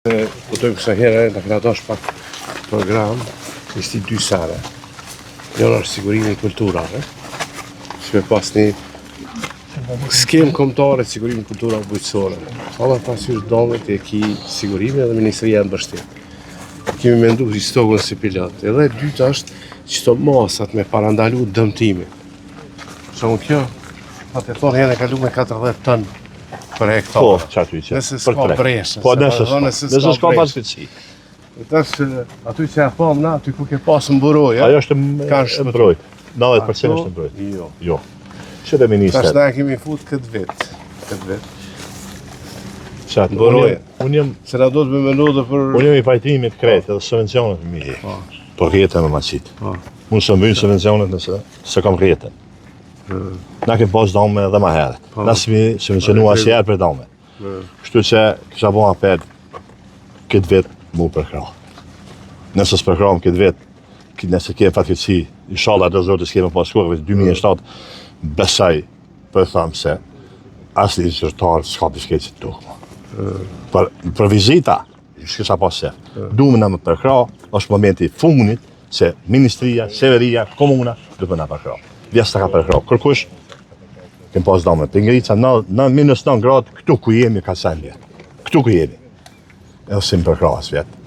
se kuptojmë kësa herë në këna dosh pak program, ishte 2 sare. Njëra është sigurimi kulturale, që me pas një skemë kombëtare sigurimi kulturale bujqësore. Alla pasysh domet e ki sigurimi dhe Ministria e mbështet. Kemi mendu që stokën si pilot. Edhe e dyta është që të masat me parandalu dëmtimi. Shumë kjo, atë e thonë janë e kalu me 40 ton për hektar. Po, që aty që. Nëse s'ka breshë. Po, nëse s'ka pasfitësi. Aty që e thomë na, aty ku ke pasë mburoj. Ajo është mbrojt. 90% është mbrojt. Jo. Që dhe minister. Tash na kemi fut këtë vit. Qatë, unë jam... Se na do të me mendu dhe për... Unë jam i pajtimit kretë edhe subvencionet në miri. Por rjetën me macit. Unë së mbynë subvencionet nëse se kam rjetën. Na kemë pas dome edhe ma heret. Na s'mi subvencionua si herë për dome. Kështu që kisha bo apet këtë vit mu përkra. Nëse s'përkram këtë vit, nëse kemë fatkeqësi, inshallah dhe zotës kemë pas shkurve 2007, besaj për thamë se asë një zyrtarë s'ka biskeqit të tukë. Për vizita, s'kisha pas sef. Dume në më përkra, është momenti funit se Ministria, Severia, Komuna, duke në përkra. Vjes të ka përkra. Kërkush, kemë pas dome. Për ngrica, në minus 9 gradë, këtu ku jemi ka sen vjetë. Këtu ku jemi. Edhe si më përkra as vjetë.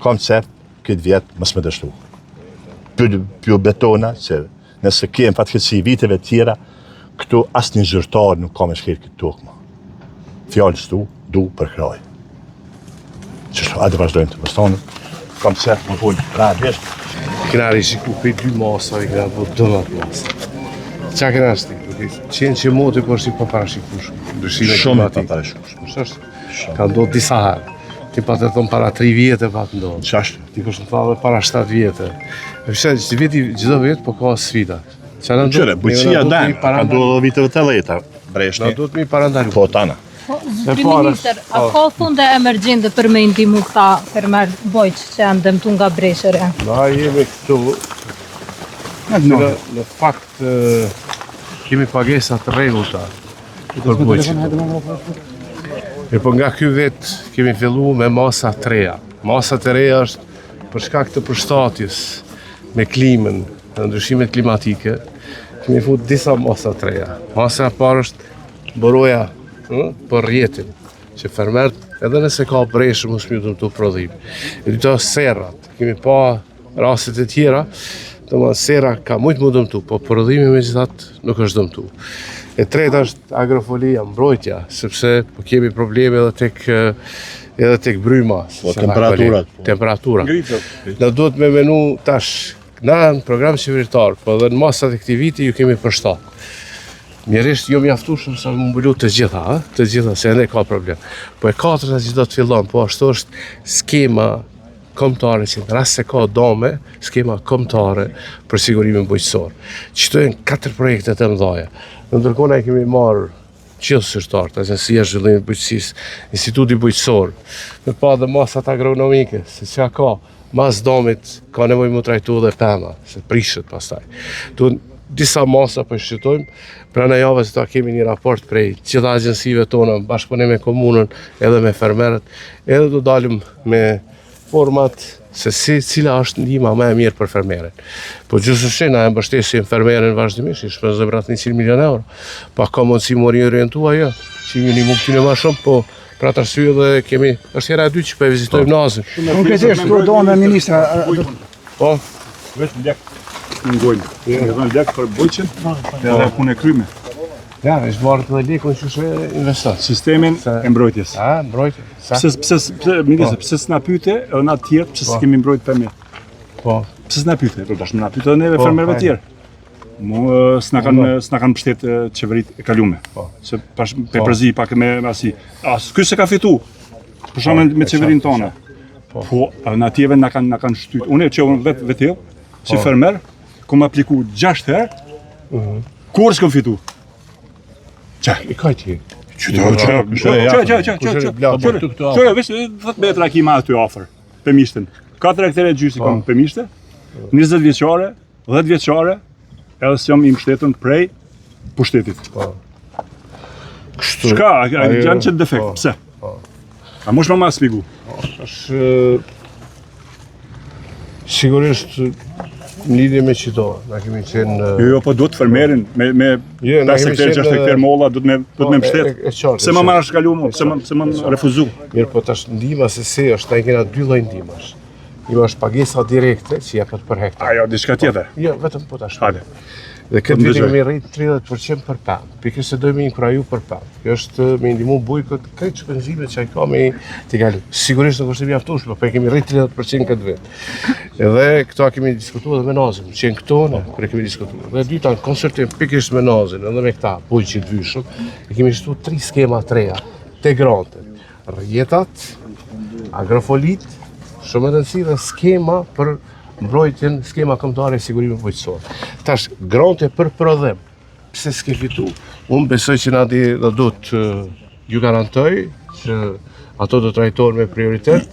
Kam sef, këtë vjetë, mësë me dështu. Pjo betona, se nëse kemë fatkeqësi viteve tjera, këtu asë një zyrtarë nuk ka me shkirë këtë tukë ma. Fjallës tu, du përkraj. Qështu, adë vazhdojmë të pëstonë, kam se më fullë, rajë veshtë. Kena rishiku për 2 masa, i kena po 12 masa. Qa kena shti? Qenë që moti për shqip për parashikush. Shumë për parashikush. Ka ndodhë disa herë. Ti pa të thonë para 3 vjetë pa të ndodhë. Qashtë? Ti kështë në thadhe para 7 vjetë. E fështë që gjithë vjetë po ka sfida. Qëre, bujqësia dëmë, ka ndodhë viteve të leta, breshti. Na do të mi parandalu. Po, tana. Zotri Minister, a ka funde emergjente për me ndimu këta fermer bojq që janë dëmtu nga breshëre? Na jemi këtu, në fakt kemi pagesat rregullta për bojqit. E po nga ky vit kemi fillu me masa të reja. Masa të reja është për shkak të përshtatjes me klimën, në ndryshimet klimatike, kemi fut disa masa të reja. Masa e parë është boroja për rjetin, që fermert edhe nëse ka breshë mos më dëmtu prodhim. E dyta është serrat, kemi pa rastet e tjera, domethënë serra ka shumë më dëmtu, po prodhimi megjithatë nuk është dëmtu. E treta është agrofolia, mbrojtja, sepse po kemi probleme edhe tek bryma. Po temperaturat. Temperatura. Ne duhet me menu tash, na në program qeveritar, po edhe në masat e këtij viti ju kemi përshtat. Mjerisht jo mjaftueshëm sa më mbulu të gjitha, se ende ka problem. Po e katërta që do të fillon, po ashtu është skema kombëtare që në rast se ka dome, skema kombëtare për sigurimin bujqësor. Qëto janë 4 projekte të mëdha. Ndërkohë ne kemi marrë qillë zyrtarë, Agencia e Zhvillimit të Bujqësisë, Instituti Bujqësor, me pa dhe masat agronomike, se çka ka, mas domit ka nevojë më trajtu dhe pema, se prishet pastaj. Disa masa po shqytojmë, pranë javës ta kemi një raport prej gjitha agjensive tona, bashkëpunim me komunën edhe me fermerët, edhe do dalim me format se cila është ndihma më e mirë për fermerin. Po gjithsesi na e mbështesim fermerin vazhdimisht, i shpenzojmë rreth 100 milionë euro. Pa ka mundësi më orientu ajo, që një mund të më shumë, po për atë arsye dhe kemi është hera e dytë që po e vizitojmë Nazën. Konkretisht do donë ministra. Po, vetëm lek ngojnë. Ne dhënë lek për bujqën, edhe punë kryme. ja, është marrë edhe lekun që shë investon. Sistemin e mbrojtjes. Mbrojtje. Pse s'na pyete edhe na të tjerë pse s'kemi mbrojtë për mirë. Po. Pse s'na pyete? Por tash më na pyet edhe neve fermerëve të tjerë. Mu s'na kanë mbështet qeveritë e kalume. Po. Se pash përzi pak me asi. Ky se ka fitu. Për shembull me qeverinë tonë. Po, na tjerë na kanë shtyt. Unë që vetë si fermer, kom apliku 6 herë. Kur s'kam fitu? Qa, i ka ti? Qëra, veç 10 metra kima aty afër, pemishten. 4 hektare gjysë kam pemishte, 20 vjeçare, 10 vjeçare, edhe s'jam i mbështetën prej pushtetit. Kështu. Shka, janë që defekt, pse? A mosh më ma spigu? Është sigurisht në lidhje me qito, na kemi qenë... Jo, po duhet fermerin, me 5 hektar, 6 hektar molla, duhet me mbështet. Se më marrë shkalu mu, se më refuzu. Mirë, po tash ndihma se se është, na kena 2 lloj ndihmash. Njëma është pagesa direkte, që jepet për hektar. Ajo, diçka tjetër. Jo, vetëm po tash. Hajde. Dhe këtë vit kemi rrit 30% për pemë. Pikërisht se dojmë inkuraju për pemë. Kjo është me ndihmu bujkët këtë shpenzimet që ai ka me t'i kalu. Sigurisht nuk është e mjaftueshme, po e kemi rrit 30% këtë vit. Edhe këto kemi diskutuar edhe me Nazin, që në këto kur e kemi diskutuar. Dhe dyta në koncertim pikërisht me Nazin, edhe me këta bujq që dyshëm, e kemi shtu 3 skema të reja, integrante. Rjetat, agrofolit, shumë e rëndësishme skema për mbrojtjen, skema kombëtare e sigurimit bujqësor. Tash, grante për prodhim, pse s'ke fitu? Unë besoj që na do të ju garantoj që ato do të trajtohen me prioritet.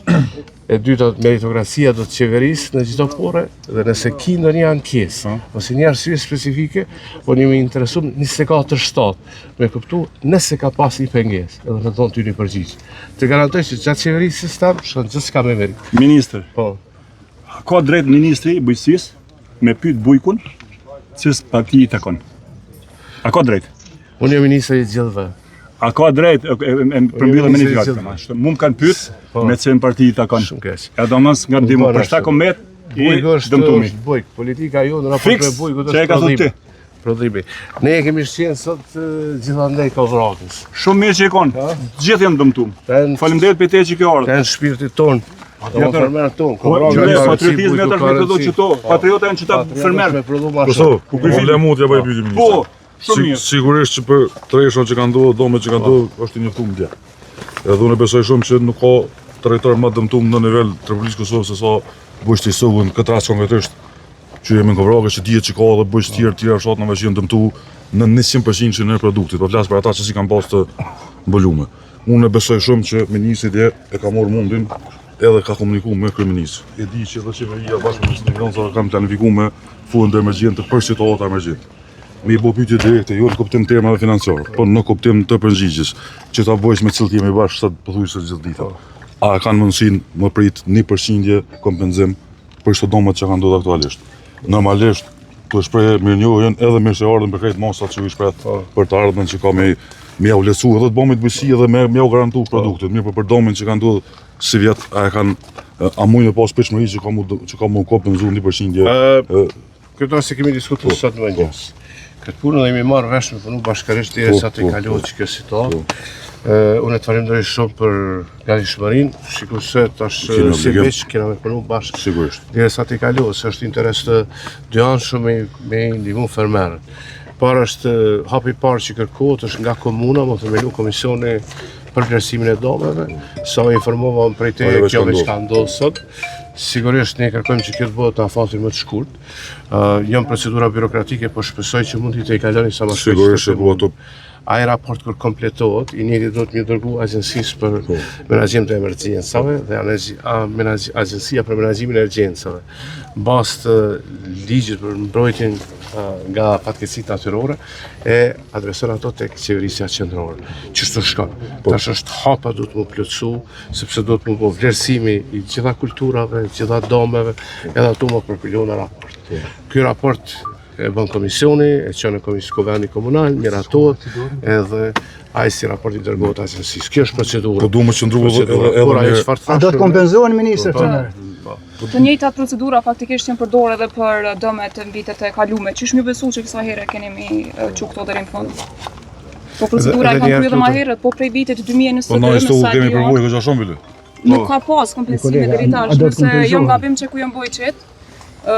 E dyta, meritokracia do të qeverisë në çdo pore, dhe nëse ki ndonjë ankesë ose një arsye specifike, po një më interesum 24/7 me kuptu nëse ka pas një pengesë, edhe në tonë ty një përgjigje. Të garantoj që gjatë qeverisë sistem shkon gjithçka me merit. Ministër, Po. ka drejt ministri i bujqësisë me pyet bujkun ç'ës parti i takon. A ka drejt? Unë jam ministri i gjithëve. A ka drejt përmbyllën me një fjalë. Mu më kanë pyet me çën parti i takon. Shumë keq. Edhe mos nga ndihmë për shta komet i Bujk është dëmtumi. bujk. Politika jo në raport me bujkut Që e ka është thënë ti. prodhimi. Ne e kemi shqenë sot gjithandaj Kovrakës. Shumë mirë që i konë. Gjithë janë dëmtum. Faleminderit për te që kjo ardhë. Të janë shpirtit tonë. Të janë fermerët tonë. Patriotizmi është me këto qëto. Patriota janë qëta fermerë. Kosovë, problemut ja bëj pyetje ministri. Po, shumë mirë. Sigurisht që për tresha që kanë ndodhur, domet që kanë ndodhur, është i njoftuar dje. Edhe unë besoj shumë që nuk ka territor më dëmtuar në nivel të Republikës Kosovës se sa bujqët i Sovën këtë rast konkretisht që jemi në Kovrakë që dihet që ka edhe bujqët tjerë fshatnave që janë dëmtuar në 100% në produktit. Po flas për ata që si kanë pas të mbulume. Unë besoj shumë që ministri dje e ka marrë mundin edhe ka komunikuar me kryeministrin. E di që edhe qeveria bashkë me Ministrinë kanë planifikuar me fond emergjente për situata emergjente. Me i bo pyetje direkte, jo në kuptim termave financiar, po në kuptim të përgjigjes, që ta bëjsh me cilë jemi bashkë sa pothuajse gjithë dita. A kanë mundësinë më prit 1% kompenzim për çdo domat që kanë ndodhur aktualisht. Normalisht, të shpreh mirënjohjen edhe mirëseardhjen për krejt masat që u shpreh për të ardhmen që ka me u lecu edhe të bëmit bujqësi edhe me u garantu produktet. Mirë për domin që kanë ndodhur si vjet, a mujnë pas peshmëri që ka mu kompenzu 1%. Këto se kemi diskutuar sot në mëngjes. Këtë punë dhe jemi marrë vesh me punu bashkërisht derisa të kalohet që kjo situatë. Unë të falenderoj shumë për gatishmërinë, shikoj se tash si veç kena me punu bashkë. Sigurisht. Derisa të kalohet, se është interes të dyanshëm me ndihmu fermerët. Para është hapi parë që kërkohet është nga komuna, më themelu komisioni për vlerësimin e domeve, sa më informova prej te kjo veç ka ndodhur sot. Sigurisht ne kërkojmë që kjo të bëhet në afatin më të shkurt. Janë procedura birokratike, po shpresoj që mund t'i kaloni sa më shpejt. Sigurisht po ato Ai raport kur kompletohet, i njëjti do të më dërgu agjencisë për menaxhim të emergjencave dhe agjencia për menaxhimin e emergjencave. Bazë të ligjit për mbrojtjen nga fatkeqësitë natyrore e adreson ato tek qeverisja qendrore. Çështën shkon. Tash është hapa do të më plotësu, sepse do të më bëj vlerësimi i gjitha kulturave, gjitha domeve, edhe ato më përpilon në raport. Ky raport e bën komisioni, e çon në komisionin komunal, miratohet edhe ai si raport i dërgohet agjencisë. Kjo është procedura. Po duhet të qëndruhet A do të kompenzohen ministri fermerët? Të njëjtat procedura faktikisht janë përdorur edhe për dëmet e vitet e kaluara. Çish më besu që kësaj here keni çu këto deri në fund? Po procedura e kanë kryer edhe më herët, po prej vitit 2022 Po na ishte u kemi përvojë që shumë vëllë. Nuk ka pas kompensime deri tash, nëse jo gabim që ku janë bojçet.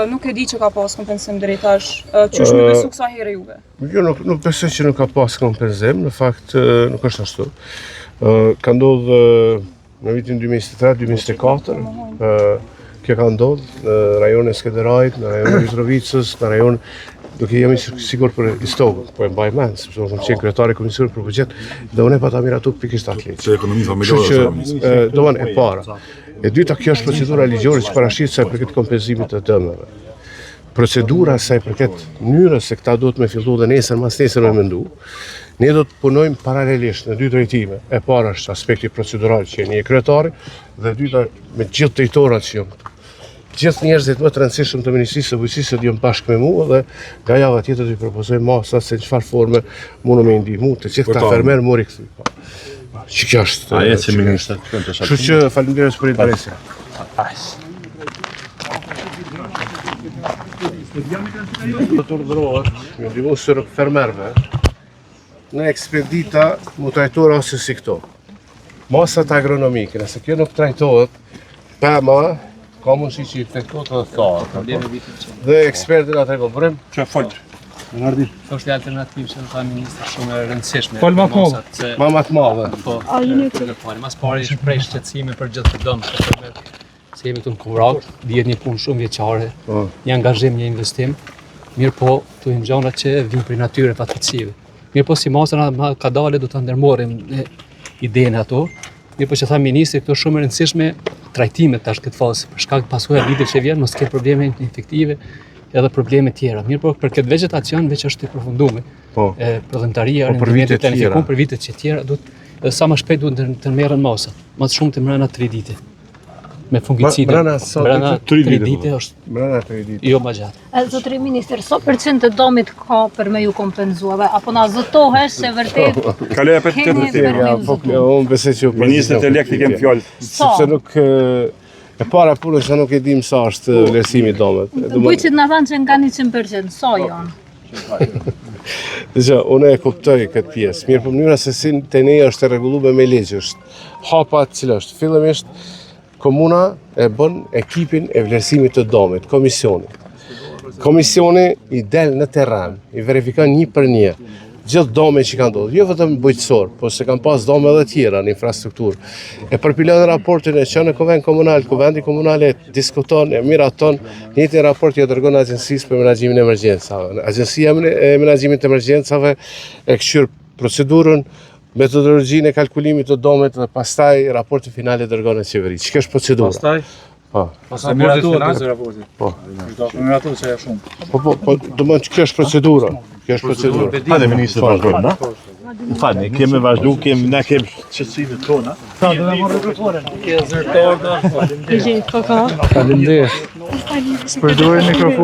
Nuk e di që ka pas kompensim deri tash. Çish më besu kësaj here juve? Jo, nuk besoj që nuk ka pas kompenzim, në fakt nuk është ashtu. Ka ndodhur në vitin 2023-2024, kjo ka ndodhur në rajonin e Skënderajit, në rajonin e Mitrovicës, në rajon nuk jemi sigur për Istogën, po e mbaj mend, sepse unë kam qenë kryetari i komisionit për buxhet dhe unë e pata miratu pikërisht atë ligj. Se ekonomi familjare që domon e para. E dyta, kjo është procedura ligjore që parashit sa i përket kompenzimit të dëmeve. Procedura sa i përket mënyrës se këta duhet me fillu dhe nesër mas nesër me mendu, Ne do të punojmë paralelisht në dy drejtime. E para është aspekti procedural që jeni e kryetari dhe e dyta me gjithë drejtorat që janë këtu. Gjithë njerëzit më të rëndësishëm të Ministrisë së Bujqësisë do jenë bashkë me mua dhe nga java tjetër do i propozojmë masa se në çfarë forme mundu me ndihmu të gjithë këta fermerë mori këthy. Që kjo është. A jetë si ministër, Kështu që faleminderit për interesin. Do të urdhërohet me ndihmë së fermerëve në ekspedita mutrajtore ose si këto. Masat agronomike, nëse kjo nuk trajtohet, pema ka mundësi që i efektuohet edhe tharë. Dhe ekspertin atë e këpërim. Që folë. Është alternativë që tha ministri shumë e rëndësishme. Fol më kohë. Ma më të madhe. Po. Mas pari shpreh shqetësime për gjithë të dëmë. Se jemi këtu në Kumrak, dihet një punë shumë vjeçare, një angazhim, një investim. Mirë po, të gjëra që vijnë prej natyre fatkeqësive. Mirë po si masa na ka dalë do ta ndërmorim idenë ato. Mirë po që tha ministri, këto shumë e rëndësishme trajtimet tash këtë fazë, për shkak të pasojave vitit që vjen, mos ketë probleme infektive edhe probleme tjera. Mirë po për këtë vegetacion veç është i përfunduar. Prodhimtaria rendimentet planifikuar për vitet që tjera duhet sa më shpejt duhet të merren masat, më shumë të mbrana 3 ditë. Me fungicide. Mbrana 3 ditë është. Mbrana 3 ditë. Jo më gjatë. Zotëri ministër, sa përcent të domit ka për me ju kompenzua apo na zotohesh se vërtet Kaloj për të Unë besoj që Ministrët e lekë kemë fjalë. sepse nuk e para punës që nuk e dim sa është vlerësimi i domet. Bujqit na thanë që nga 100%, sa janë? Dhe unë e kuptoj këtë pjesë. Mirë po mënyra se si te ne është e rregulluar me ligj është hapa cila është fillimisht komuna e bën ekipin e vlerësimit të domit, komisioni. Komisioni i del në terren, i verifikon një për një gjithë dome që kanë ndodhur, jo vetëm bujqësor, po se kanë pas dome edhe tjera në infrastrukturë. E përpilon raportin e që në Kuvend Komunal, Kuvendi Komunal e diskuton, e miraton, njëjtin raport që dërgon Agjencisë për Menaxhimin e Emergjencave. Agjencia e Menaxhimit të Emergjencave e këshir procedurën, metodologjinë e kalkulimit të domet dhe pastaj raporti final e dërgon në qeveri. Ç'ka është procedura? Pastaj? Po. Pastaj miratohet raporti. Po. Miratohet se është shumë. Po, do të thonë kjo është procedura. Kjo është procedura. Hajde ministër vazhdojmë, na? Më falni, kemi vazhdu, na kemi qëtësimet tona. Faleminderit. Përdori mikrofon.